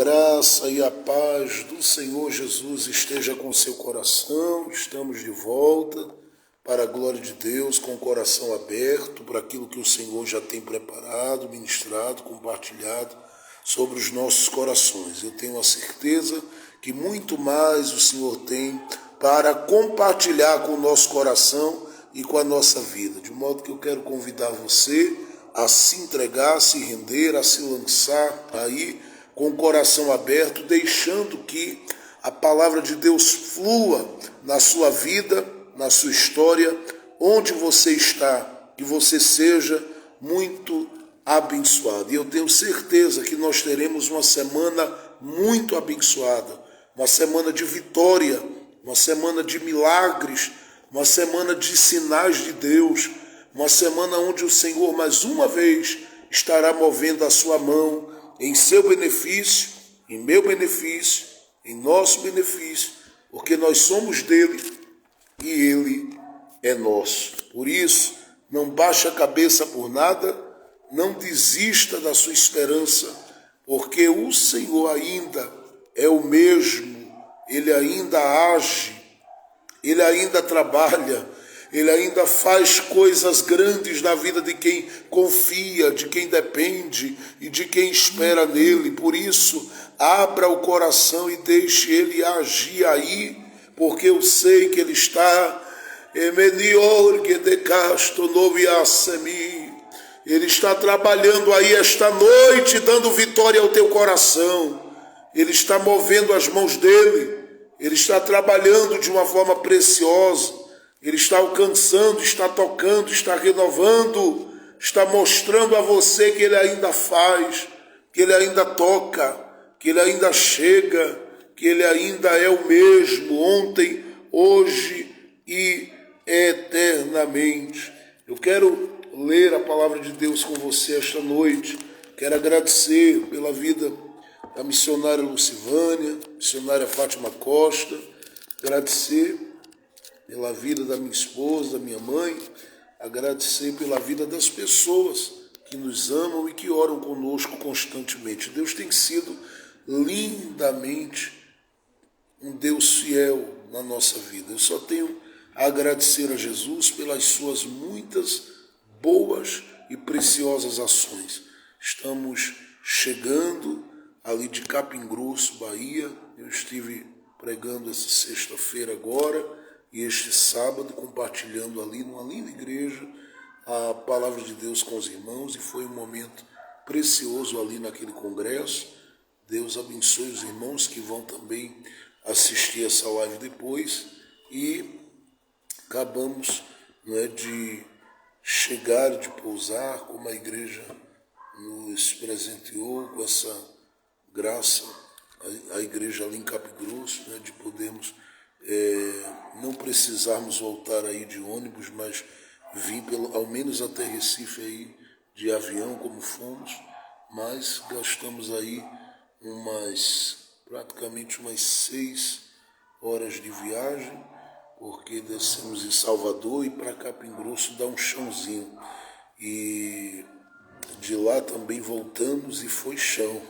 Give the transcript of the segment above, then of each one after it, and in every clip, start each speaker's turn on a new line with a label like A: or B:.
A: Graça e a paz do Senhor Jesus esteja com seu coração. Estamos de volta para a glória de Deus, com o coração aberto para aquilo que o Senhor já tem preparado, ministrado, compartilhado sobre os nossos corações. Eu tenho a certeza que muito mais o Senhor tem para compartilhar com o nosso coração e com a nossa vida. De modo que eu quero convidar você a se entregar, a se render, a se lançar aí com o coração aberto, deixando que a palavra de Deus flua na sua vida, na sua história, onde você está, que você seja muito abençoado. E eu tenho certeza que nós teremos uma semana muito abençoada, uma semana de vitória, uma semana de milagres, uma semana de sinais de Deus, uma semana onde o Senhor mais uma vez estará movendo a sua mão em seu benefício, em meu benefício, em nosso benefício, porque nós somos dele e ele é nosso. Por isso, não baixe a cabeça por nada, não desista da sua esperança, porque o Senhor ainda é o mesmo, ele ainda age, ele ainda trabalha, ele ainda faz coisas grandes na vida de quem confia, de quem depende e de quem espera nele. Por isso, abra o coração e deixe ele agir aí, porque eu sei que ele está ele está trabalhando aí esta noite, dando vitória ao teu coração. Ele está movendo as mãos dele, ele está trabalhando de uma forma preciosa. Ele está alcançando, está tocando, está renovando, está mostrando a você que ele ainda faz, que ele ainda toca, que ele ainda chega, que ele ainda é o mesmo ontem, hoje e eternamente. Eu quero ler a palavra de Deus com você esta noite. Quero agradecer pela vida da missionária Lucivânia, missionária Fátima Costa, agradecer pela vida da minha esposa, da minha mãe, agradecer pela vida das pessoas que nos amam e que oram conosco constantemente. Deus tem sido lindamente um Deus fiel na nossa vida. Eu só tenho a agradecer a Jesus pelas suas muitas boas e preciosas ações. Estamos chegando ali de Capim Grosso, Bahia. Eu estive pregando essa sexta-feira agora, e este sábado, compartilhando ali numa linda igreja a palavra de Deus com os irmãos, e foi um momento precioso ali naquele congresso. Deus abençoe os irmãos que vão também assistir essa live depois. E acabamos de chegar, de pousar, como a igreja nos presenteou com essa graça, a igreja ali em Capim Grosso, de podermos não precisarmos voltar aí de ônibus, mas vir ao menos até Recife aí de avião, como fomos, mas gastamos aí praticamente umas 6 horas de viagem, porque descemos em Salvador e para Capim Grosso dá um chãozinho, e de lá também voltamos e foi chão,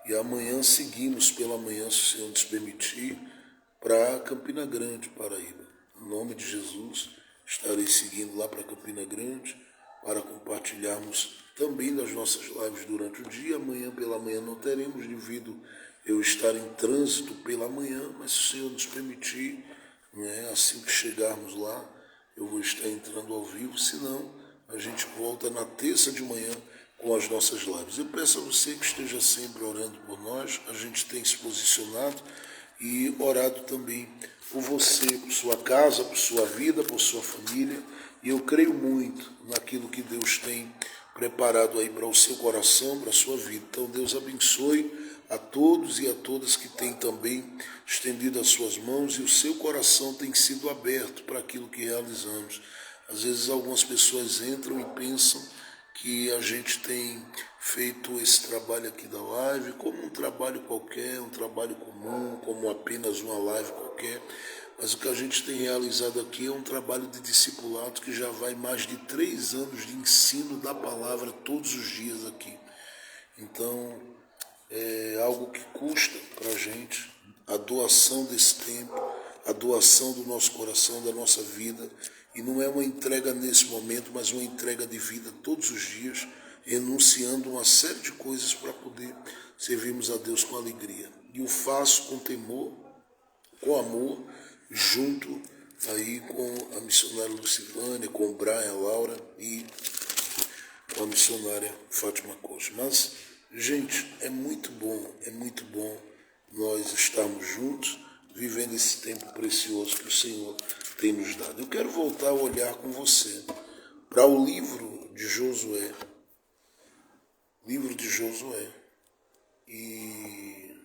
A: e amanhã seguimos pela manhã, se o Senhor nos permitir, para Campina Grande, Paraíba. Em nome de Jesus, estarei seguindo lá para Campina Grande para compartilharmos também das nossas lives durante o dia. Amanhã pela manhã não teremos, devido eu estar em trânsito pela manhã, mas se o Senhor nos permitir, assim que chegarmos lá, eu vou estar entrando ao vivo, senão a gente volta na terça de manhã com as nossas lives. Eu peço a você que esteja sempre orando por nós. A gente tem se posicionado e orado também por você, por sua casa, por sua vida, por sua família. E eu creio muito naquilo que Deus tem preparado aí para o seu coração, para a sua vida. Então Deus abençoe a todos e a todas que têm também estendido as suas mãos e o seu coração tem sido aberto para aquilo que realizamos. Às vezes algumas pessoas entram e pensam que a gente tem feito esse trabalho aqui da live como um trabalho qualquer, um trabalho comum, como apenas uma live qualquer, mas o que a gente tem realizado aqui é um trabalho de discipulado que já vai mais de 3 anos de ensino da palavra todos os dias aqui. Então, é algo que custa para a gente, a doação desse tempo, a doação do nosso coração, da nossa vida, e não é uma entrega nesse momento, mas uma entrega de vida todos os dias, renunciando uma série de coisas para poder servirmos a Deus com alegria. E o faço com temor, com amor, junto aí com a missionária Lucilânia, com o Brian, a Laura e com a missionária Fátima Costa. Mas, gente, é muito bom nós estarmos juntos, vivendo esse tempo precioso que o Senhor tem nos dado. Eu quero voltar a olhar com você para o livro de Josué. Livro de Josué. E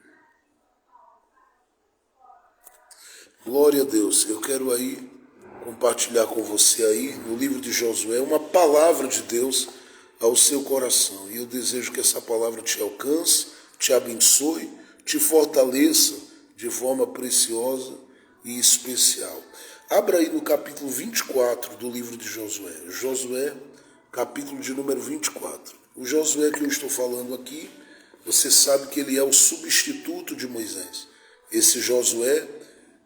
A: glória a Deus, eu quero aí compartilhar com você aí, no livro de Josué, uma palavra de Deus ao seu coração. E eu desejo que essa palavra te alcance, te abençoe, te fortaleça de forma preciosa e especial. Abra aí no capítulo 24 do livro de Josué. Josué, capítulo de número 24. O Josué que eu estou falando aqui, você sabe que ele é o substituto de Moisés. Esse Josué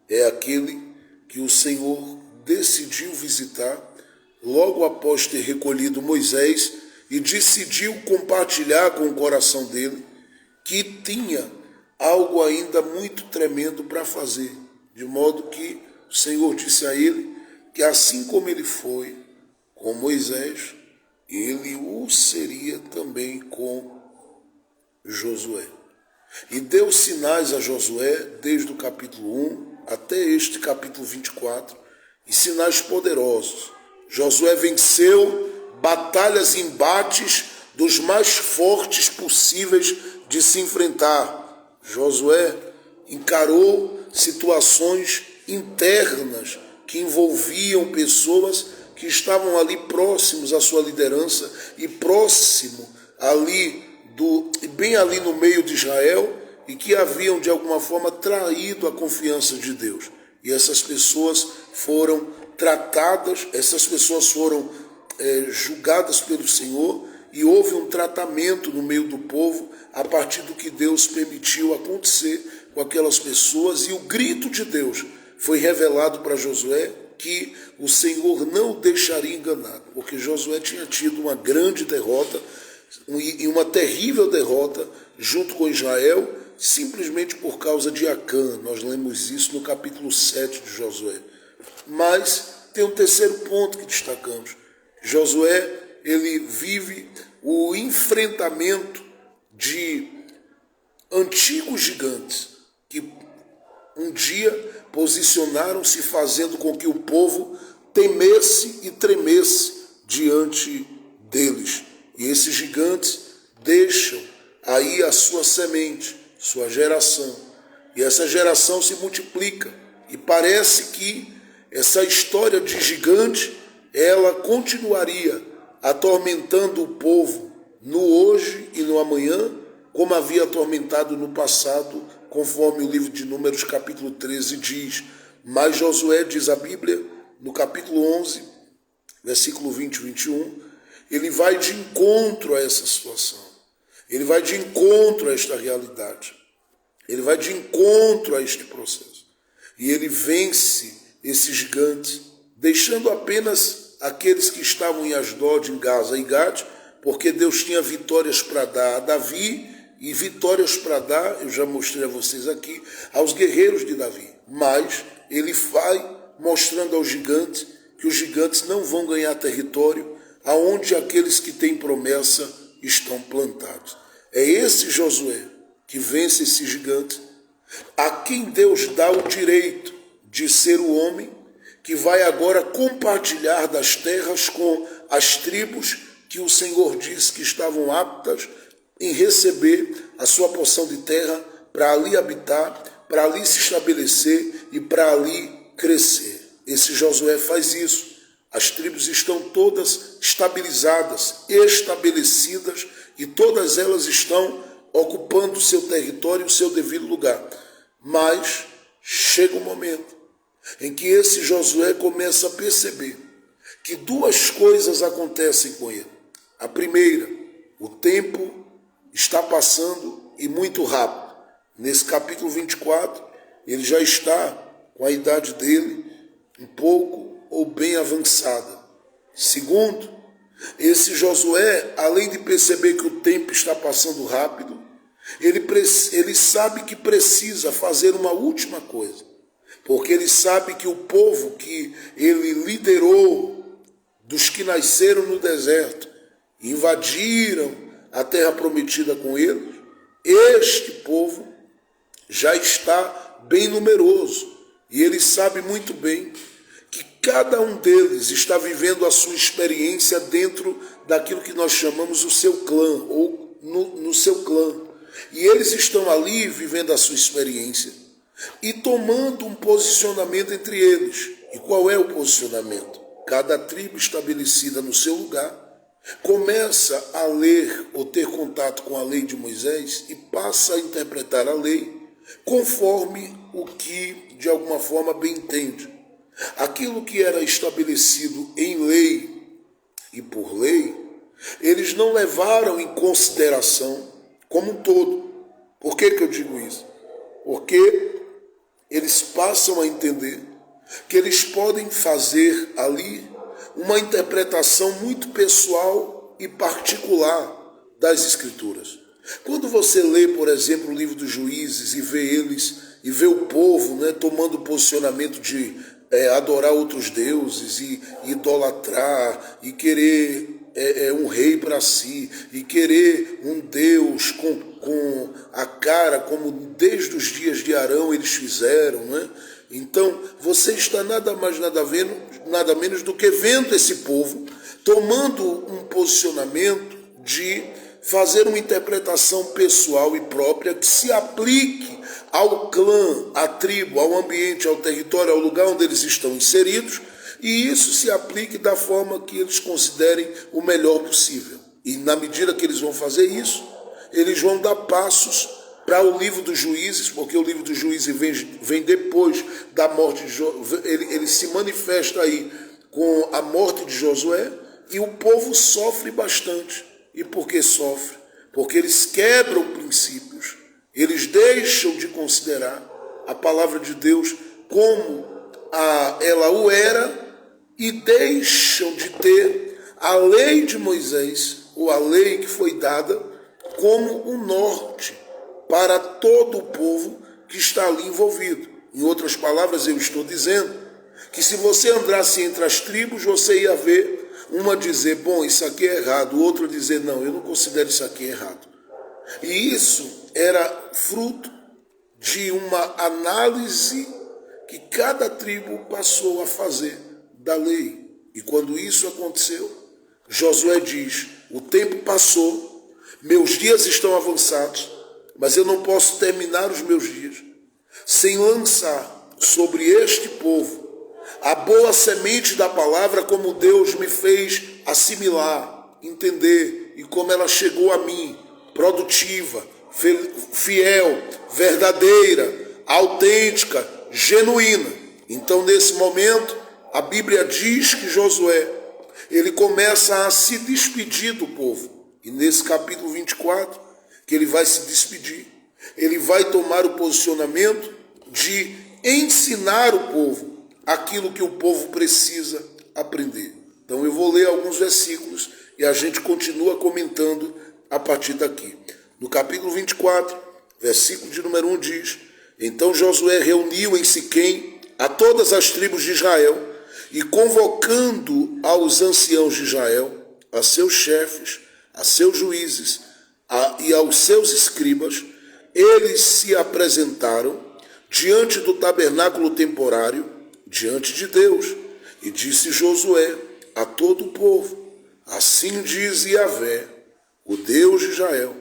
A: é aquele que o Senhor decidiu visitar logo após ter recolhido Moisés e decidiu compartilhar com o coração dele que tinha algo ainda muito tremendo para fazer. De modo que o Senhor disse a ele que assim como ele foi com Moisés, ele o seria também com Josué. E deu sinais a Josué desde o capítulo 1 até este capítulo 24, e sinais poderosos. Josué venceu batalhas e embates dos mais fortes possíveis de se enfrentar. Josué encarou situações internas que envolviam pessoas que estavam ali próximos à sua liderança e próximo ali bem ali no meio de Israel, e que haviam de alguma forma traído a confiança de Deus. E essas pessoas foram tratadas, essas pessoas foram julgadas pelo Senhor, e houve um tratamento no meio do povo a partir do que Deus permitiu acontecer com aquelas pessoas, e o grito de Deus foi revelado para Josué que o Senhor não o deixaria enganado, porque Josué tinha tido uma grande derrota e uma terrível derrota junto com Israel, simplesmente por causa de Acã. Nós lemos isso no capítulo 7 de Josué. Mas tem um terceiro ponto que destacamos. Josué, ele vive o enfrentamento de antigos gigantes que um dia posicionaram-se, fazendo com que o povo temesse e tremesse diante deles. E esses gigantes deixam aí a sua semente, sua geração. E essa geração se multiplica. E parece que essa história de gigante, ela continuaria atormentando o povo no hoje e no amanhã, como havia atormentado no passado, conforme o livro de Números, capítulo 13, diz. Mas Josué, diz a Bíblia, no capítulo 11, versículo 20 e 21, ele vai de encontro a essa situação. Ele vai de encontro a esta realidade. Ele vai de encontro a este processo. E ele vence esse gigante, deixando apenas aqueles que estavam em Asdod, em Gaza e Gade, porque Deus tinha vitórias para dar a Davi e vitórias para dar, eu já mostrei a vocês aqui, aos guerreiros de Davi. Mas ele vai mostrando aos gigantes que os gigantes não vão ganhar território aonde aqueles que têm promessa estão plantados. É esse Josué que vence esse gigante, a quem Deus dá o direito de ser o homem que vai agora compartilhar das terras com as tribos que o Senhor disse que estavam aptas em receber a sua porção de terra para ali habitar, para ali se estabelecer e para ali crescer. Esse Josué faz isso. As tribos estão todas estabilizadas, estabelecidas, e todas elas estão ocupando o seu território e o seu devido lugar. Mas chega um momento em que esse Josué começa a perceber que duas coisas acontecem com ele. A primeira, o tempo está passando e muito rápido. Nesse capítulo 24, ele já está com a idade dele um pouco ou bem avançada. Segundo, esse Josué, além de perceber que o tempo está passando rápido, ele sabe que precisa fazer uma última coisa, porque ele sabe que o povo que ele liderou, dos que nasceram no deserto, invadiram a terra prometida com ele, este povo já está bem numeroso, e ele sabe muito bem que cada um deles está vivendo a sua experiência dentro daquilo que nós chamamos o seu clã, ou no seu clã. E eles estão ali vivendo a sua experiência e tomando um posicionamento entre eles. E qual é o posicionamento? Cada tribo estabelecida no seu lugar começa a ler ou ter contato com a lei de Moisés e passa a interpretar a lei conforme o que de alguma forma bem entende. Aquilo que era estabelecido em lei e por lei, eles não levaram em consideração como um todo. Por que eu digo isso? Porque eles passam a entender que eles podem fazer ali uma interpretação muito pessoal e particular das Escrituras. Quando você lê, por exemplo, o livro dos Juízes e vê o povo, né, tomando posicionamento de adorar outros deuses e idolatrar e querer um rei para si e querer um Deus com a cara como desde os dias de Arão eles fizeram, né? Então você está nada mais nada menos do que vendo esse povo tomando um posicionamento de fazer uma interpretação pessoal e própria que se aplique ao clã, à tribo, ao ambiente, ao território, ao lugar onde eles estão inseridos, e isso se aplique da forma que eles considerem o melhor possível. E na medida que eles vão fazer isso, eles vão dar passos para o livro dos Juízes, porque o livro dos Juízes vem depois da morte de Josué, ele se manifesta aí com a morte de Josué, e o povo sofre bastante. E por que sofre? Porque eles quebram princípios, eles deixam de considerar a palavra de Deus como ela o era e deixam de ter a lei de Moisés, ou a lei que foi dada, como o norte para todo o povo que está ali envolvido. Em outras palavras, eu estou dizendo que se você andasse entre as tribos, você ia ver uma dizer, bom, isso aqui é errado, o outro dizer, não, eu não considero isso aqui errado. E isso era fruto de uma análise que cada tribo passou a fazer da lei. E quando isso aconteceu, Josué diz, o tempo passou, meus dias estão avançados, mas eu não posso terminar os meus dias sem lançar sobre este povo a boa semente da palavra, como Deus me fez assimilar, entender, e como ela chegou a mim, produtiva, fiel, verdadeira, autêntica, genuína. Então, nesse momento, a Bíblia diz que Josué, ele começa a se despedir do povo. E nesse capítulo 24, que ele vai se despedir, ele vai tomar o posicionamento de ensinar o povo aquilo que o povo precisa aprender. Então eu vou ler alguns versículos e a gente continua comentando a partir daqui. No capítulo 24, versículo de número 1 diz, então Josué reuniu em Siquém a todas as tribos de Israel e convocando aos anciãos de Israel, a seus chefes, a seus juízes e aos seus escribas, eles se apresentaram diante do tabernáculo temporário, diante de Deus, e disse Josué a todo o povo, assim diz Yahvé, o Deus de Israel,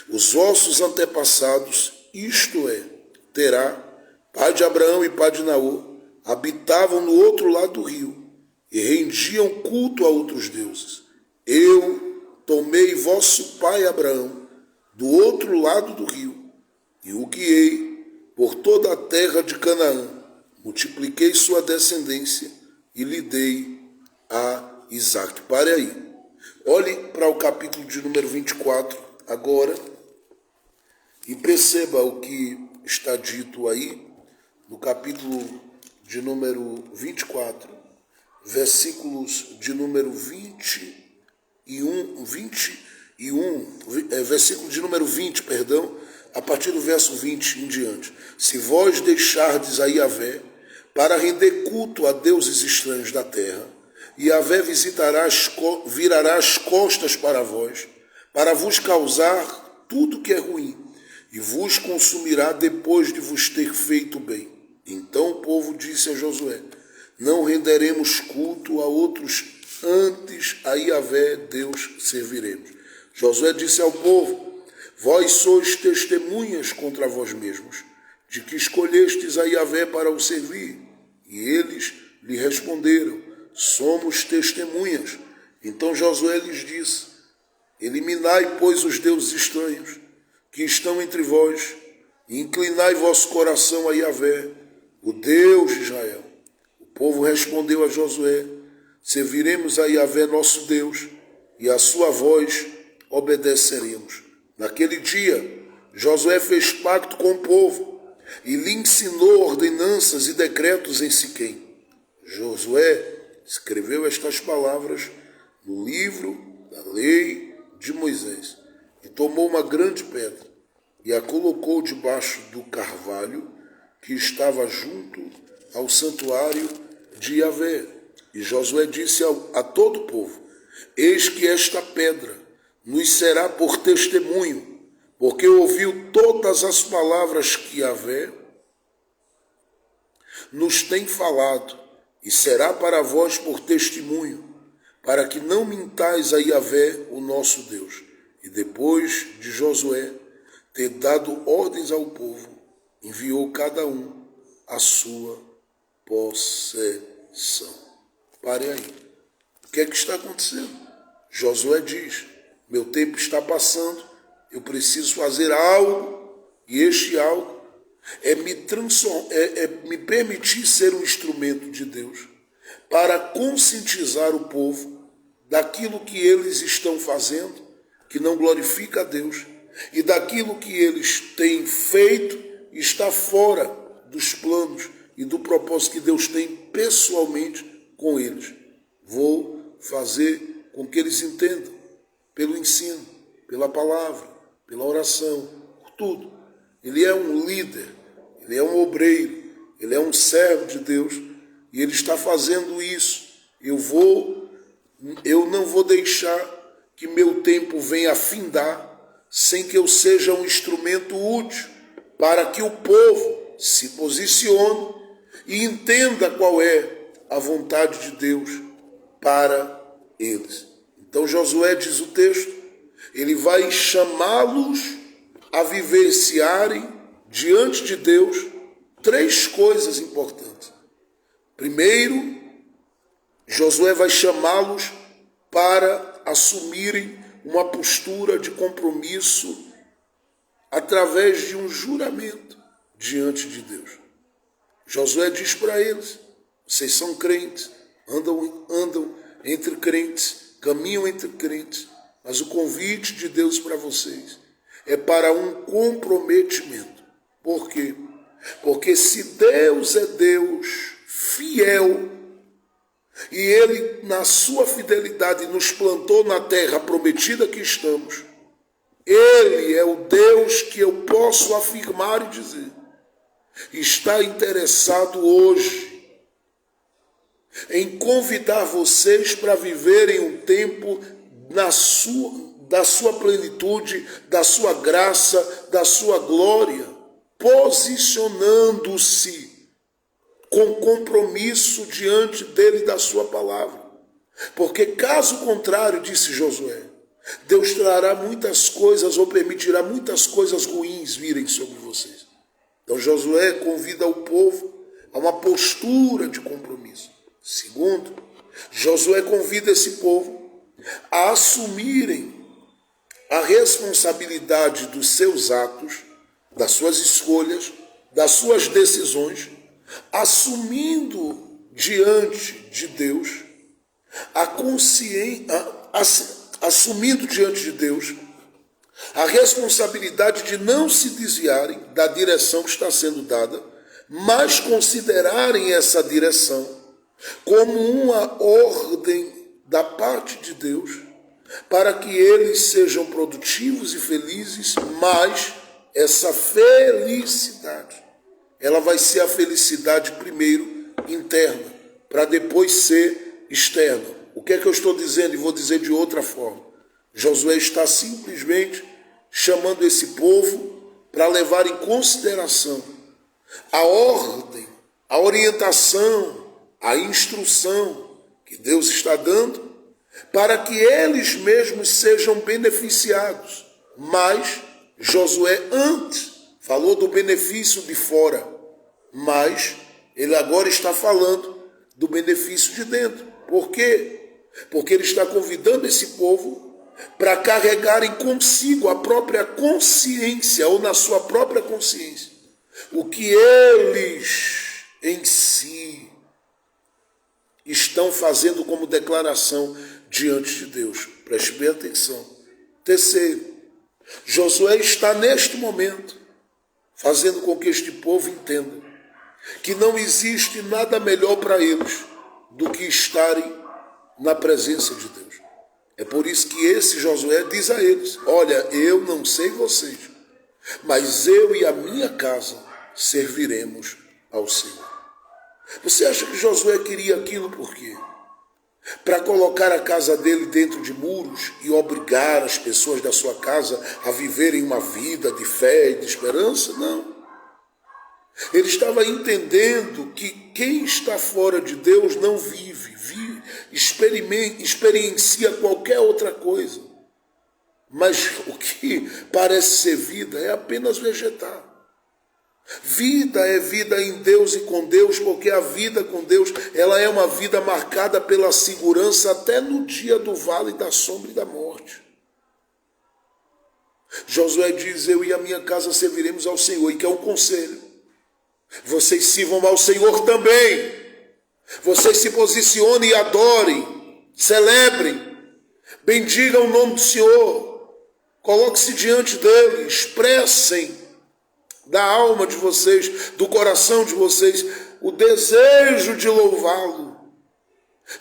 A: os vossos antepassados, isto é, Terá, pai de Abraão e pai de Naor, habitavam no outro lado do rio e rendiam culto a outros deuses. Eu tomei vosso pai Abraão do outro lado do rio e o guiei por toda a terra de Canaã, multipliquei sua descendência e lhe dei a Isaque. Pare aí. Olhe para o capítulo de número 24 agora E perceba o que está dito aí no capítulo de número 24, versículos de número 21, versículo de número 20, perdão, a partir do verso 20 em diante. Se vós deixardes a Yahvé para render culto a deuses estranhos da terra, Yahvé virará as costas para vós, para vos causar tudo que é ruim, e vos consumirá depois de vos ter feito bem. Então o povo disse a Josué: não renderemos culto a outros, antes a Yahvé Deus serviremos. Josué disse ao povo: vós sois testemunhas contra vós mesmos, de que escolhestes a Yahvé para o servir. E eles lhe responderam: somos testemunhas. Então Josué lhes disse: eliminai, pois, os deuses estranhos que estão entre vós, e inclinai vosso coração a Yahvé, o Deus de Israel. O povo respondeu a Josué: serviremos a Yahvé nosso Deus, e a sua voz obedeceremos. Naquele dia, Josué fez pacto com o povo, e lhe ensinou ordenanças e decretos em Siquém. Josué escreveu estas palavras no livro da lei de Moisés, e tomou uma grande pedra, e a colocou debaixo do carvalho que estava junto ao santuário de Yahvé. E Josué disse a todo o povo: eis que esta pedra nos será por testemunho, porque ouviu todas as palavras que Yahvé nos tem falado, e será para vós por testemunho, para que não mintais a Yahvé, o nosso Deus. E depois de Josué ter dado ordens ao povo, enviou cada um a sua possessão. Pare aí. O que é que está acontecendo? Josué diz: meu tempo está passando, eu preciso fazer algo, e este algo é me permitir ser um instrumento de Deus para conscientizar o povo daquilo que eles estão fazendo, que não glorifica a Deus, e daquilo que eles têm feito está fora dos planos e do propósito que Deus tem pessoalmente com eles. Vou fazer com que eles entendam, pelo ensino, pela palavra, pela oração, por tudo. Ele é um líder, ele é um obreiro, ele é um servo de Deus, e ele está fazendo isso. Eu não vou deixar que meu tempo venha a findar sem que eu seja um instrumento útil para que o povo se posicione e entenda qual é a vontade de Deus para eles. Então Josué, diz o texto, ele vai chamá-los a vivenciarem diante de Deus 3 coisas importantes. Primeiro, Josué vai chamá-los para assumirem uma postura de compromisso através de um juramento diante de Deus. Josué diz para eles: vocês são crentes, andam entre crentes, caminham entre crentes, mas o convite de Deus para vocês é para um comprometimento. Por quê? Porque se Deus é Deus fiel, e Ele, na sua fidelidade, nos plantou na terra prometida que estamos, Ele é o Deus que eu posso afirmar e dizer, está interessado hoje em convidar vocês para viverem um tempo da sua plenitude, da sua graça, da sua glória, posicionando-se com compromisso diante dele e da sua palavra. Porque caso contrário, disse Josué, Deus trará muitas coisas ou permitirá muitas coisas ruins virem sobre vocês. Então Josué convida o povo a uma postura de compromisso. Segundo, Josué convida esse povo a assumirem a responsabilidade dos seus atos, das suas escolhas, das suas decisões, assumindo diante de Deus a consciência, assumindo diante de Deus a responsabilidade de não se desviarem da direção que está sendo dada, mas considerarem essa direção como uma ordem da parte de Deus, para que eles sejam produtivos e felizes, mas essa felicidade, ela vai ser a felicidade primeiro interna, para depois ser externa. O que é que eu estou dizendo? E vou dizer de outra forma. Josué está simplesmente chamando esse povo para levar em consideração a ordem, a orientação, a instrução que Deus está dando, para que eles mesmos sejam beneficiados. Mas Josué antes falou do benefício de fora, mas ele agora está falando do benefício de dentro. Por quê? Porque ele está convidando esse povo para carregarem consigo a própria consciência, ou na sua própria consciência, o que eles em si estão fazendo como declaração diante de Deus. Preste bem atenção. Terceiro, Josué está neste momento fazendo com que este povo entenda que não existe nada melhor para eles do que estarem na presença de Deus. É por isso que esse Josué diz a eles: olha, eu não sei vocês, mas eu e a minha casa serviremos ao Senhor. Você acha que Josué queria aquilo por quê? Para colocar a casa dele dentro de muros e obrigar as pessoas da sua casa a viverem uma vida de fé e de esperança? Não. Ele estava entendendo que quem está fora de Deus não vive, experiencia qualquer outra coisa. Mas o que parece ser vida é apenas vegetar. Vida é vida em Deus e com Deus, porque a vida com Deus, ela é uma vida marcada pela segurança até no dia do vale da sombra e da morte. Josué diz: eu e a minha casa serviremos ao Senhor, e que é um conselho. Vocês sirvam ao Senhor também. Vocês se posicionem e adorem, celebrem, bendigam o nome do Senhor, coloquem-se diante dele, expressem da alma de vocês, do coração de vocês, o desejo de louvá-lo,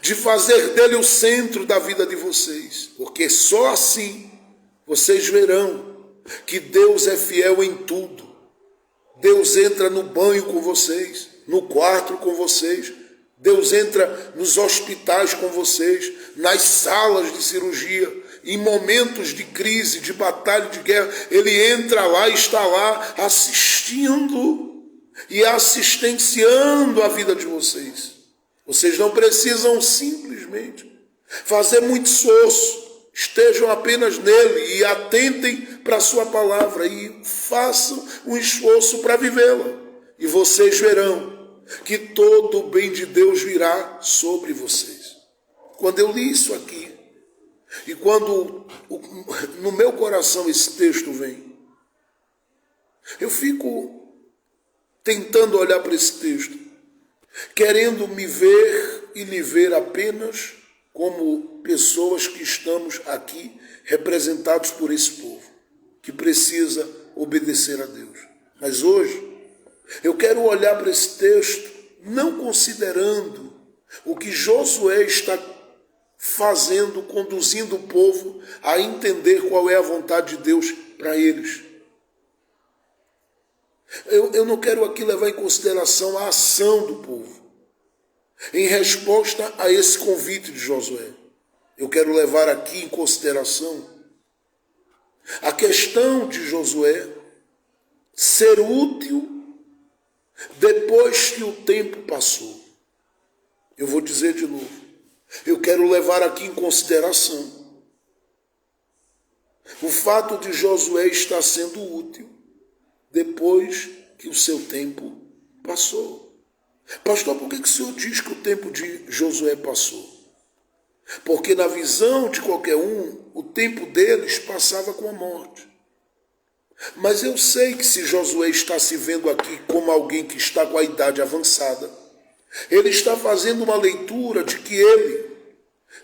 A: de fazer dele o centro da vida de vocês, porque só assim vocês verão que Deus é fiel em tudo. Deus entra no banho com vocês, no quarto com vocês, Deus entra nos hospitais com vocês, nas salas de cirurgia, em momentos de crise, de batalha, de guerra, ele entra lá e está lá assistindo e assistenciando a vida de vocês. Vocês não precisam simplesmente fazer muito esforço, estejam apenas nele e atentem para a sua palavra e façam um esforço para vivê-la. E vocês verão que todo o bem de Deus virá sobre vocês. Quando eu li isso aqui, e quando no meu coração esse texto vem, eu fico tentando olhar para esse texto, querendo me ver e lhe ver apenas como pessoas que estamos aqui representados por esse povo, que precisa obedecer a Deus. Mas hoje eu quero olhar para esse texto não considerando o que Josué está fazendo, conduzindo o povo a entender qual é a vontade de Deus para eles. Eu não quero aqui levar em consideração a ação do povo em resposta a esse convite de Josué. Eu quero levar aqui em consideração a questão de Josué ser útil depois que o tempo passou. Eu vou dizer de novo. Eu quero levar aqui em consideração o fato de Josué estar sendo útil depois que o seu tempo passou. Pastor, por que o senhor diz que o tempo de Josué passou? Porque na visão de qualquer um, o tempo deles passava com a morte. Mas eu sei que se Josué está se vendo aqui como alguém que está com a idade avançada, ele está fazendo uma leitura de que ele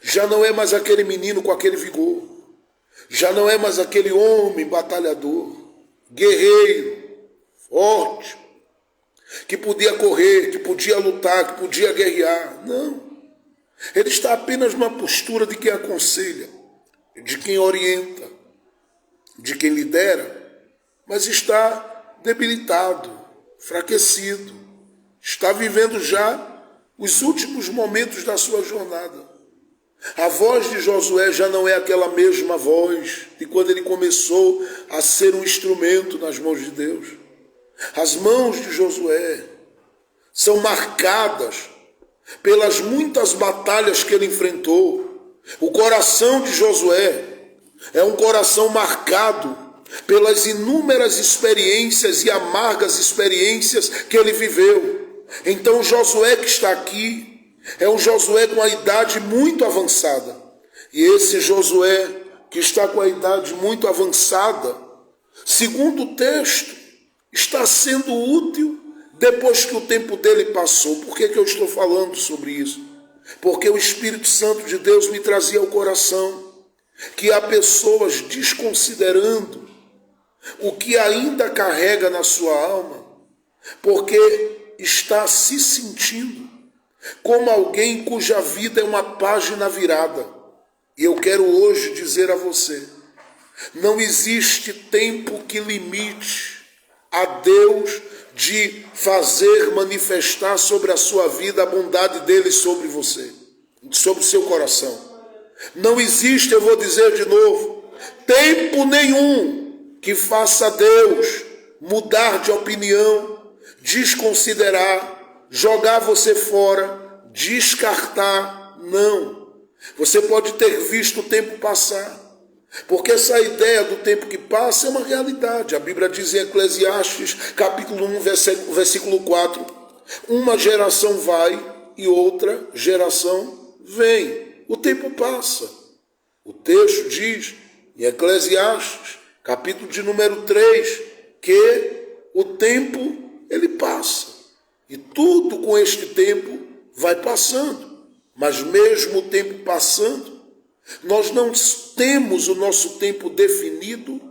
A: já não é mais aquele menino com aquele vigor. Já não é mais aquele homem batalhador, guerreiro, forte, que podia correr, que podia lutar, que podia guerrear. Não. Ele está apenas numa postura de quem aconselha, de quem orienta, de quem lidera, mas está debilitado, enfraquecido, está vivendo já os últimos momentos da sua jornada. A voz de Josué já não é aquela mesma voz de quando ele começou a ser um instrumento nas mãos de Deus. As mãos de Josué são marcadas pelas muitas batalhas que ele enfrentou. O coração de Josué é um coração marcado pelas inúmeras experiências e amargas experiências que ele viveu. Então Josué que está aqui é um Josué com a idade muito avançada. E esse Josué que está com a idade muito avançada, segundo o texto, está sendo útil depois que o tempo dele passou. Por que eu estou falando sobre isso? Porque o Espírito Santo de Deus me trazia ao coração que há pessoas desconsiderando o que ainda carrega na sua alma, porque está se sentindo como alguém cuja vida é uma página virada. E eu quero hoje dizer a você, não existe tempo que limite a Deus de fazer manifestar sobre a sua vida a bondade dele sobre você, sobre o seu coração. Não existe, eu vou dizer de novo, tempo nenhum que faça Deus mudar de opinião, desconsiderar, jogar você fora, descartar. Não. Você pode ter visto o tempo passar, porque essa ideia do tempo que passa é uma realidade. A Bíblia diz em Eclesiastes, capítulo 1, versículo 4, uma geração vai e outra geração vem. O tempo passa. O texto diz em Eclesiastes, capítulo de número 3, que o tempo ele passa. E tudo com este tempo vai passando. Mas mesmo o tempo passando, nós não temos o nosso tempo definido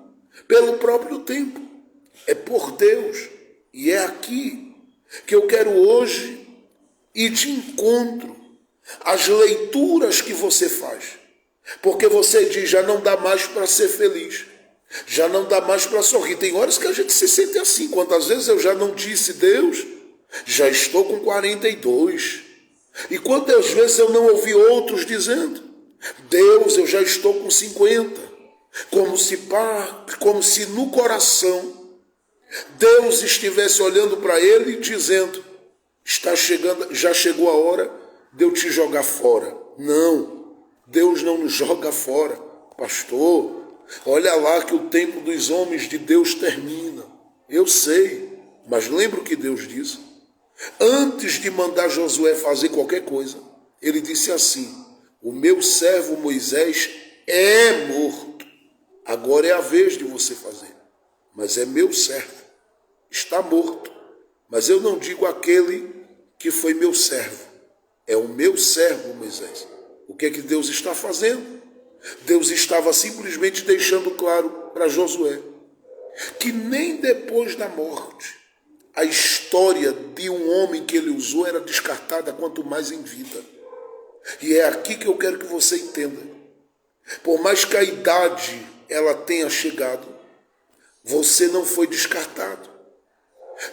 A: pelo próprio tempo. É por Deus. E é aqui que eu quero hoje ir de encontro às leituras que você faz. Porque você diz, já não dá mais para ser feliz. Já não dá mais para sorrir. Tem horas que a gente se sente assim. Quantas vezes eu já não disse, Deus, já estou com 42. E quantas vezes eu não ouvi outros dizendo, Deus, eu já estou com 50. Como se no coração Deus estivesse olhando para ele e dizendo, está chegando, já chegou a hora de eu te jogar fora. Não, Deus não nos joga fora. Pastor, olha lá que o tempo dos homens de Deus termina. Eu sei, mas lembra o que Deus disse? Antes de mandar Josué fazer qualquer coisa, ele disse assim, o meu servo Moisés é morto. Agora é a vez de você fazer. Mas é meu servo. Está morto. Mas eu não digo aquele que foi meu servo. É o meu servo Moisés. O que é que Deus está fazendo? Deus estava simplesmente deixando claro para Josué que nem depois da morte a história de um homem que ele usou era descartada, quanto mais em vida. E é aqui que eu quero que você entenda. Por mais que a idade ela tenha chegado, você não foi descartado.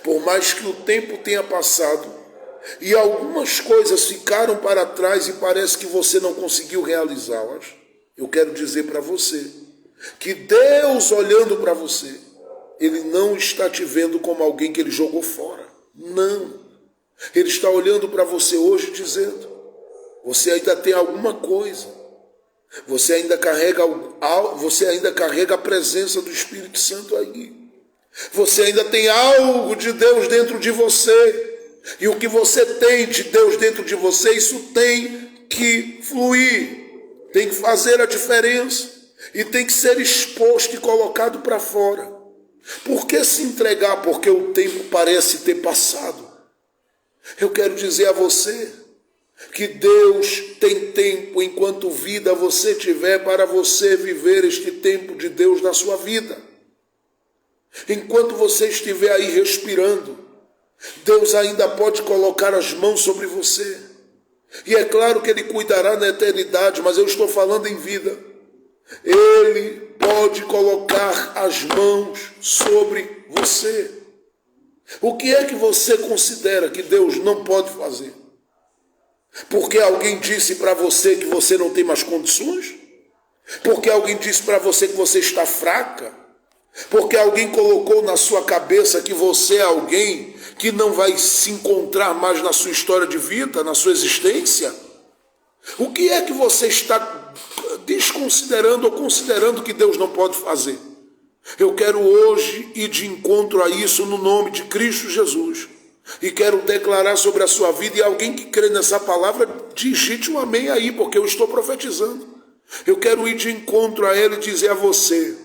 A: Por mais que o tempo tenha passado e algumas coisas ficaram para trás e parece que você não conseguiu realizá-las, eu quero dizer para você que Deus, olhando para você, Ele não está te vendo como alguém que Ele jogou fora. Não. Ele está olhando para você hoje dizendo, você ainda tem alguma coisa. Você ainda carrega a presença do Espírito Santo aí. Você ainda tem algo de Deus dentro de você. E o que você tem de Deus dentro de você, isso tem que fluir. Tem que fazer a diferença. E tem que ser exposto e colocado para fora. Por que se entregar? Porque o tempo parece ter passado. Eu quero dizer a você, que Deus tem tempo enquanto vida você tiver para você viver este tempo de Deus na sua vida. Enquanto você estiver aí respirando, Deus ainda pode colocar as mãos sobre você. E é claro que Ele cuidará na eternidade, mas eu estou falando em vida. Ele pode colocar as mãos sobre você. O que é que você considera que Deus não pode fazer? Porque alguém disse para você que você não tem mais condições? Porque alguém disse para você que você está fraca? Porque alguém colocou na sua cabeça que você é alguém que não vai se encontrar mais na sua história de vida, na sua existência? O que é que você está desconsiderando ou considerando que Deus não pode fazer? Eu quero hoje ir de encontro a isso no nome de Cristo Jesus. E quero declarar sobre a sua vida, e alguém que crê nessa palavra, digite um amém aí, porque eu estou profetizando. Eu quero ir de encontro a Ele e dizer a você: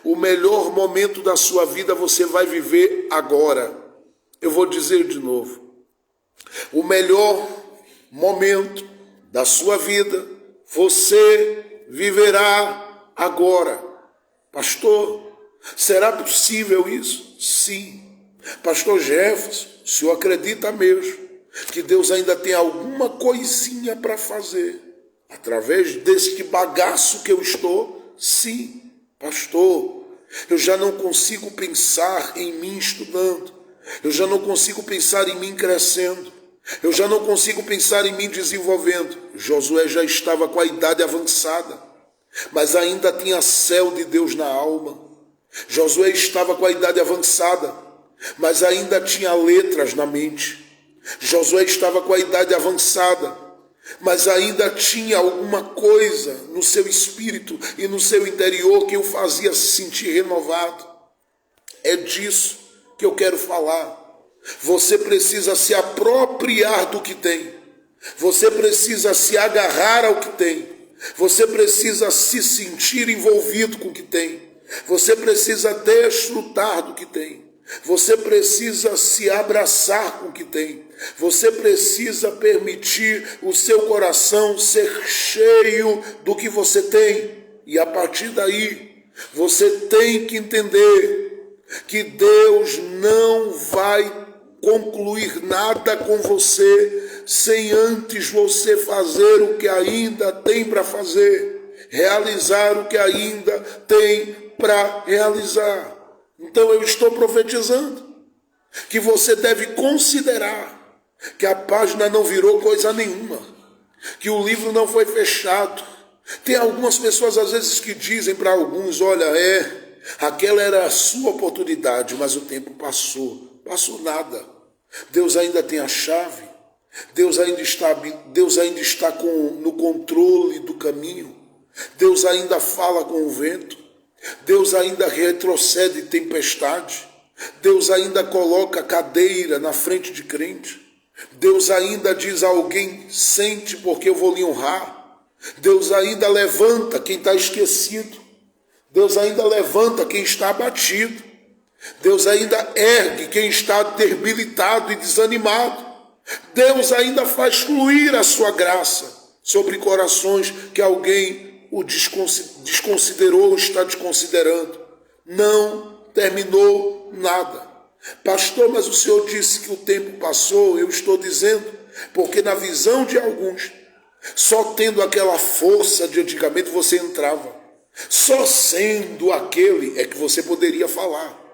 A: o melhor momento da sua vida você vai viver agora. Eu vou dizer de novo: o melhor momento da sua vida você viverá agora. Pastor, será possível isso? Sim. Pastor Jefferson, o senhor acredita mesmo que Deus ainda tem alguma coisinha para fazer através deste bagaço que eu estou? Sim. Pastor, eu já não consigo pensar em mim estudando, eu já não consigo pensar em mim crescendo, eu já não consigo pensar em mim desenvolvendo. Josué já estava com a idade avançada, mas ainda tinha céu de Deus na alma. Josué estava com a idade avançada, mas ainda tinha letras na mente. Josué estava com a idade avançada, mas ainda tinha alguma coisa no seu espírito e no seu interior que o fazia se sentir renovado. É disso que eu quero falar. Você precisa se apropriar do que tem. Você precisa se agarrar ao que tem. Você precisa se sentir envolvido com o que tem. Você precisa desfrutar do que tem. Você precisa se abraçar com o que tem. Você precisa permitir o seu coração ser cheio do que você tem. E a partir daí, você tem que entender que Deus não vai concluir nada com você sem antes você fazer o que ainda tem para fazer, realizar o que ainda tem para realizar. Então eu estou profetizando que você deve considerar que a página não virou coisa nenhuma, que o livro não foi fechado. Tem algumas pessoas às vezes que dizem para alguns: olha, aquela era a sua oportunidade, mas o tempo passou. Passou nada. Deus ainda tem a chave. Deus ainda está no controle do caminho. Deus ainda fala com o vento. Deus ainda retrocede tempestade. Deus ainda coloca cadeira na frente de crente. Deus ainda diz a alguém: sente porque eu vou lhe honrar. Deus ainda levanta quem está esquecido. Deus ainda levanta quem está abatido. Deus ainda ergue quem está debilitado e desanimado. Deus ainda faz fluir a sua graça sobre corações que alguém o desconsiderou ou está desconsiderando. Não terminou nada. Pastor, mas o senhor disse que o tempo passou. Eu estou dizendo porque na visão de alguns, só tendo aquela força de antigamente você entrava. Só sendo aquele é que você poderia falar.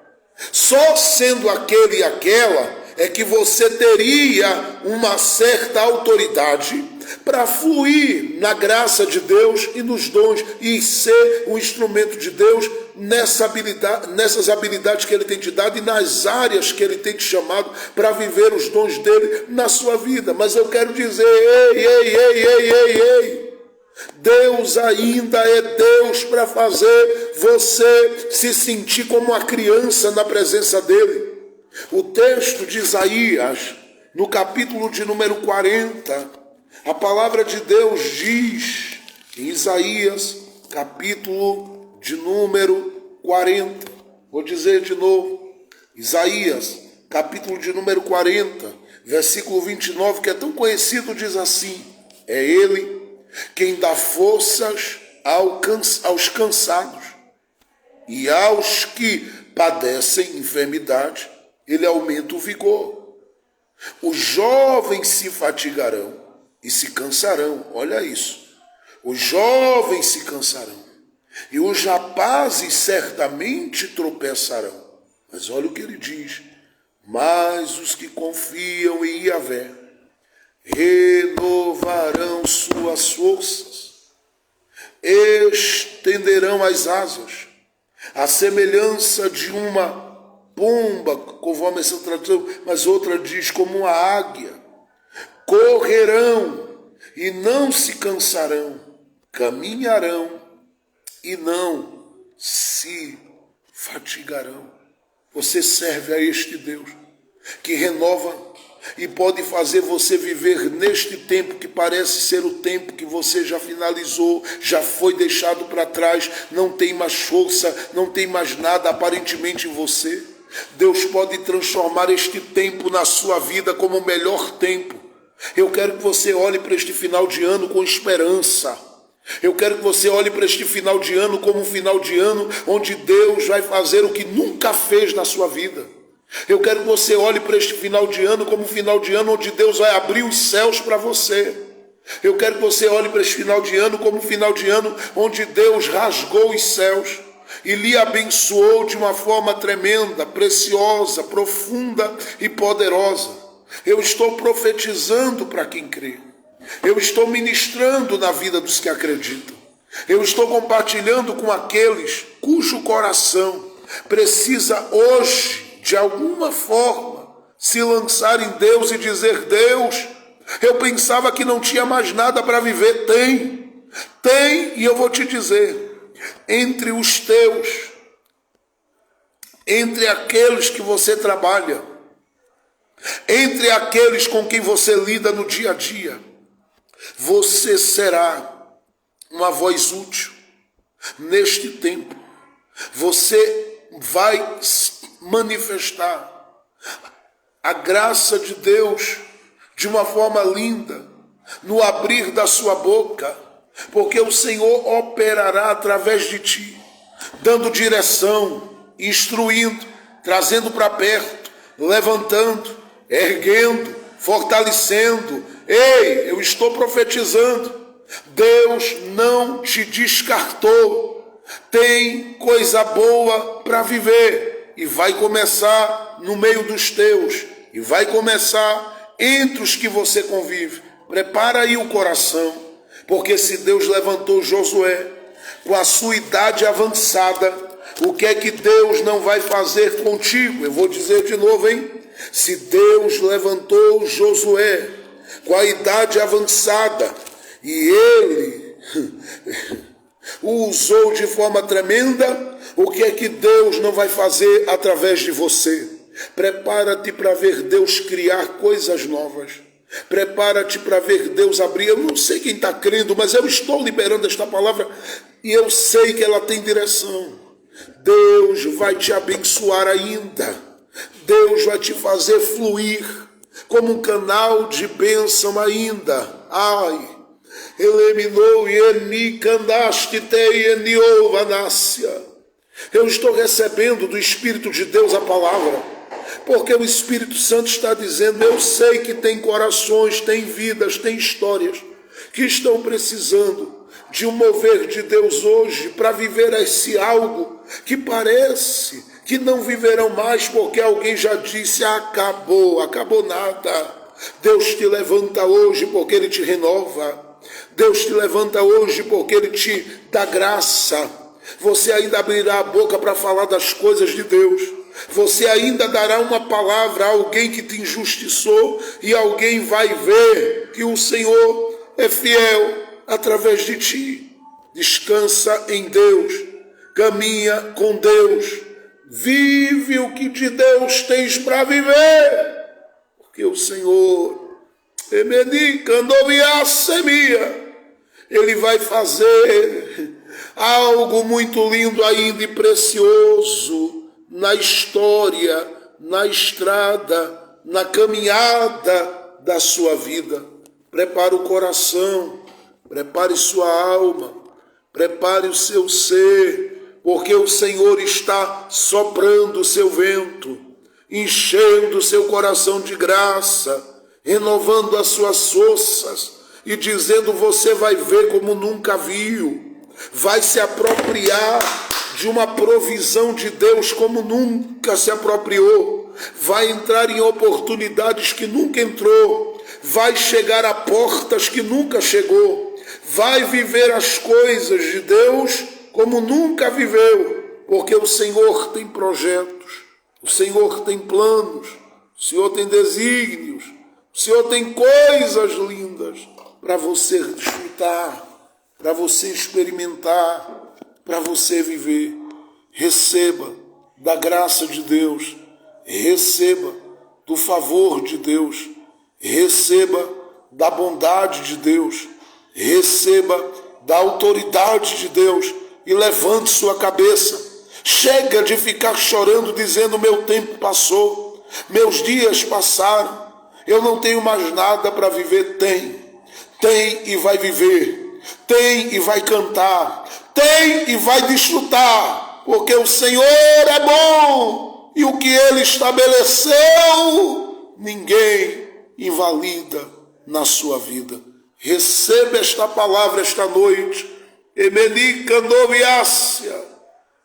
A: Só sendo aquele e aquela é que você teria uma certa autoridade para fluir na graça de Deus e nos dons e ser um instrumento de Deus nessas habilidades que Ele tem te dado e nas áreas que Ele tem te chamado para viver os dons dEle na sua vida. Mas eu quero dizer, ei, Deus ainda é Deus para fazer você se sentir como uma criança na presença dEle. O texto de Isaías, no capítulo de número 40, a palavra de Deus diz, em Isaías, capítulo de número 40, vou dizer de novo, Isaías, capítulo de número 40, Versículo 29, que é tão conhecido, diz assim: é Ele quem dá forças aos cansados, e aos que padecem enfermidade, Ele aumenta o vigor. Os jovens se fatigarão e se cansarão, olha isso. Os jovens se cansarão, e os rapazes certamente tropeçarão. Mas olha o que ele diz: mas os que confiam em Yahvé renovarão suas forças, estenderão as asas, à semelhança de uma pomba, conforme essa tradução, mas outra diz como uma águia. Correrão e não se cansarão, caminharão e não se fatigarão. Você serve a este Deus que renova e pode fazer você viver neste tempo que parece ser o tempo que você já finalizou, já foi deixado para trás, não tem mais força, não tem mais nada aparentemente em você. Deus pode transformar este tempo na sua vida como o melhor tempo. Eu quero que você olhe para este final de ano com esperança. Eu quero que você olhe para este final de ano como um final de ano onde Deus vai fazer o que nunca fez na sua vida. Eu quero que você olhe para este final de ano como um final de ano onde Deus vai abrir os céus para você. Eu quero que você olhe para este final de ano como um final de ano onde Deus rasgou os céus e lhe abençoou de uma forma tremenda, preciosa, profunda e poderosa. Eu estou profetizando para quem crê. Eu estou ministrando na vida dos que acreditam. Eu estou compartilhando com aqueles cujo coração precisa hoje, de alguma forma, se lançar em Deus e dizer: Deus, eu pensava que não tinha mais nada para viver. Tem, e eu vou te dizer, entre os teus, entre aqueles que você trabalha, entre aqueles com quem você lida no dia a dia, você será uma voz útil neste tempo. Você vai manifestar a graça de Deus de uma forma linda no abrir da sua boca, porque o Senhor operará através de ti, dando direção, instruindo, trazendo para perto, levantando, erguendo, fortalecendo. Ei, eu estou profetizando. Deus não te descartou. Tem coisa boa para viver e vai começar no meio dos teus e vai começar entre os que você convive. Prepara aí o coração, porque se Deus levantou Josué com a sua idade avançada, o que é que Deus não vai fazer contigo? Eu vou dizer de novo, hein? Se Deus levantou Josué com a idade avançada e ele o usou de forma tremenda, o que é que Deus não vai fazer através de você? Prepara-te para ver Deus criar coisas novas. Prepara-te para ver Deus abrir. Eu não sei quem está crendo, mas eu estou liberando esta palavra e eu sei que ela tem direção. Deus vai te abençoar ainda. Deus vai te fazer fluir como um canal de bênção ainda. Ai, eliminou e enicandaste te eniovanácia. Eu estou recebendo do Espírito de Deus a palavra, porque o Espírito Santo está dizendo: eu sei que tem corações, tem vidas, tem histórias que estão precisando de um mover de Deus hoje para viver esse algo que parece que não viverão mais, porque alguém já disse: acabou nada. Deus te levanta hoje porque Ele te renova. Deus te levanta hoje porque Ele te dá graça. Você ainda abrirá a boca para falar das coisas de Deus. Você ainda dará uma palavra a alguém que te injustiçou e alguém vai ver que o Senhor é fiel através de ti. Descansa em Deus, caminha com Deus, vive o que de Deus tens para viver, porque o Senhor, Ele vai fazer algo muito lindo ainda e precioso na história, na estrada na caminhada da sua vida. Prepare o coração, prepare sua alma, prepare o seu ser, porque o Senhor está soprando o seu vento, enchendo o seu coração de graça, renovando as suas forças e dizendo: você vai ver como nunca viu, vai se apropriar de uma provisão de Deus como nunca se apropriou, vai entrar em oportunidades que nunca entrou, vai chegar a portas que nunca chegou, vai viver as coisas de Deus como nunca viveu, porque o Senhor tem projetos, o Senhor tem planos, o Senhor tem desígnios, o Senhor tem coisas lindas para você desfrutar, para você experimentar, para você viver. Receba da graça de Deus, receba do favor de Deus, receba da bondade de Deus, receba da autoridade de Deus e levante sua cabeça. Chega de ficar chorando dizendo: meu tempo passou, meus dias passaram, eu não tenho mais nada para viver. Tem e vai viver, tem e vai cantar, tem e vai desfrutar, porque o Senhor é bom e o que Ele estabeleceu, ninguém invalida na sua vida. Receba esta palavra esta noite,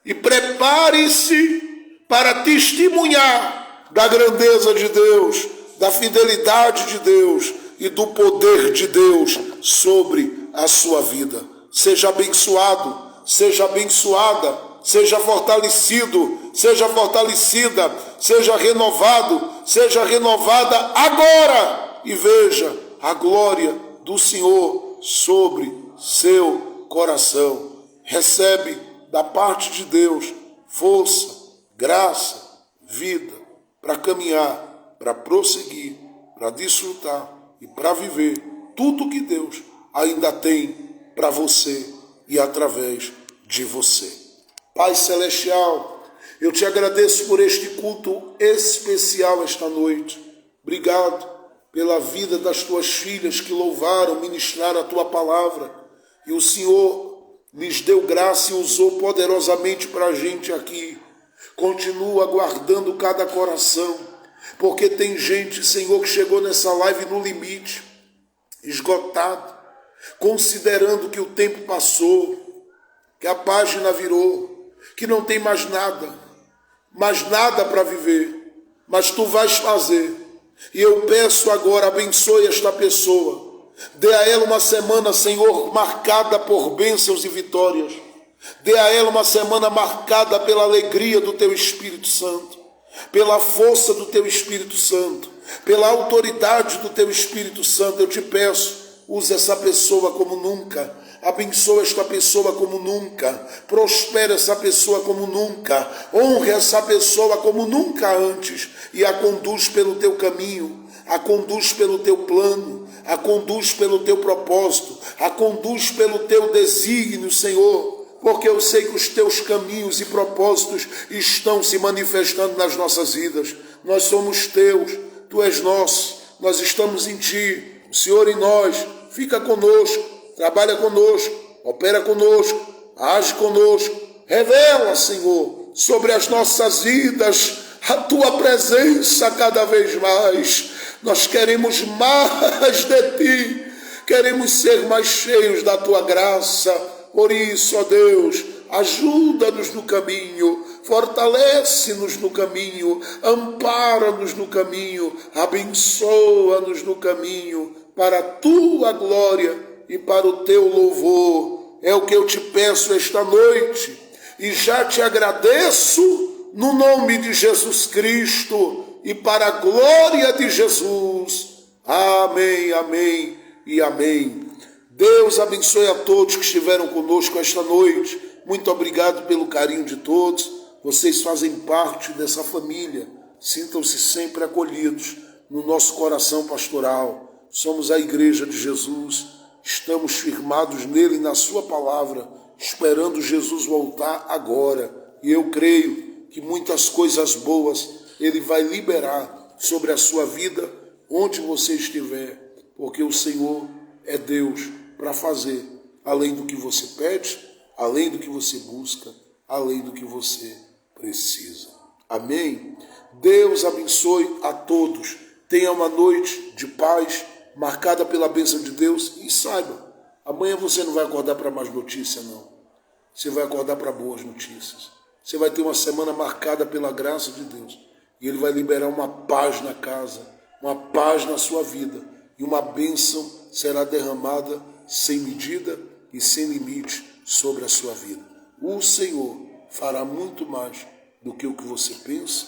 A: e prepare-se para testemunhar da grandeza de Deus, da fidelidade de Deus e do poder de Deus sobre a sua vida. Seja abençoado, seja abençoada, seja fortalecido, seja fortalecida, seja renovado, seja renovada agora e veja a glória do Senhor sobre seu coração. Recebe da parte de Deus força, graça, vida para caminhar, para prosseguir, para desfrutar e para viver tudo que Deus ainda tem para você e através de você. Pai Celestial, eu te agradeço por este culto especial esta noite. Obrigado pela vida das tuas filhas que louvaram, ministraram a tua palavra. E o Senhor lhes deu graça e usou poderosamente para a gente aqui. Continua guardando cada coração, porque tem gente, Senhor, que chegou nessa live no limite, esgotado, considerando que o tempo passou, que a página virou, que não tem mais nada para viver, mas tu vais fazer. E eu peço agora, abençoe esta pessoa, dê a ela uma semana, Senhor, marcada por bênçãos e vitórias, dê a ela uma semana marcada pela alegria do teu Espírito Santo, pela força do teu Espírito Santo, pela autoridade do teu Espírito Santo. Eu te peço, use essa pessoa como nunca, abençoa esta pessoa como nunca, prospera essa pessoa como nunca, honre essa pessoa como nunca antes e a conduz pelo teu caminho, a conduz pelo teu plano, a conduz pelo teu propósito, a conduz pelo teu desígnio, Senhor, porque eu sei que os teus caminhos e propósitos estão se manifestando nas nossas vidas. Nós somos teus, tu és nosso, nós estamos em ti, o Senhor em nós. Fica conosco, trabalha conosco, opera conosco, age conosco, revela, Senhor, sobre as nossas vidas a tua presença cada vez mais. Nós queremos mais de ti, queremos ser mais cheios da tua graça. Por isso, ó Deus, ajuda-nos no caminho, fortalece-nos no caminho, ampara-nos no caminho, abençoa-nos no caminho, para a tua glória e para o teu louvor. É o que eu te peço esta noite e já te agradeço no nome de Jesus Cristo e para a glória de Jesus. Amém, amém e amém. Deus abençoe a todos que estiveram conosco esta noite. Muito obrigado pelo carinho de todos. Vocês fazem parte dessa família. Sintam-se sempre acolhidos no nosso coração pastoral. Somos a Igreja de Jesus. Estamos firmados nele e na sua palavra, esperando Jesus voltar agora. E eu creio que muitas coisas boas ele vai liberar sobre a sua vida, onde você estiver, porque o Senhor é Deus para fazer além do que você pede, além do que você busca, além do que você precisa. Amém? Deus abençoe a todos. Tenha uma noite de paz, marcada pela bênção de Deus, e saiba, amanhã você não vai acordar para mais notícia, não. Você vai acordar para boas notícias. Você vai ter uma semana marcada pela graça de Deus. E Ele vai liberar uma paz na casa, uma paz na sua vida. E uma bênção será derramada sem medida e sem limite sobre a sua vida. O Senhor fará muito mais do que o que você pensa,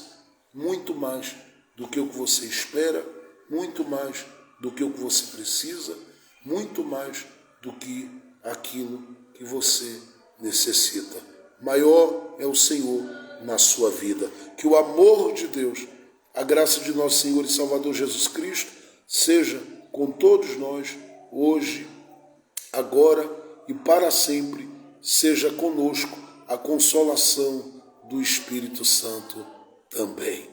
A: muito mais do que o que você espera, muito mais do que o que você precisa, muito mais do que aquilo que você necessita. Maior é o Senhor na sua vida. Que o amor de Deus, a graça de nosso Senhor e Salvador Jesus Cristo, seja com todos nós, hoje, agora e para sempre. Seja conosco a consolação do Espírito Santo também.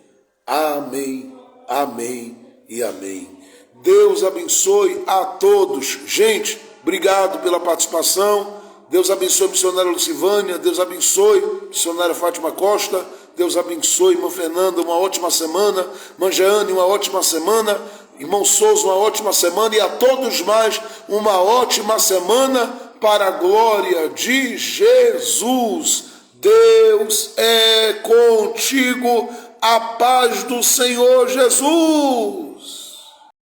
A: Amém, amém e amém. Deus abençoe a todos. Gente, obrigado pela participação. Deus abençoe a missionária Lucivânia. Deus abençoe a missionária Fátima Costa. Deus abençoe irmã Fernanda, uma ótima semana. Irmã Jeane, uma ótima semana. Irmão Souza, uma ótima semana. E a todos mais, uma ótima semana para a glória de Jesus. Deus é contigo. A paz do Senhor Jesus.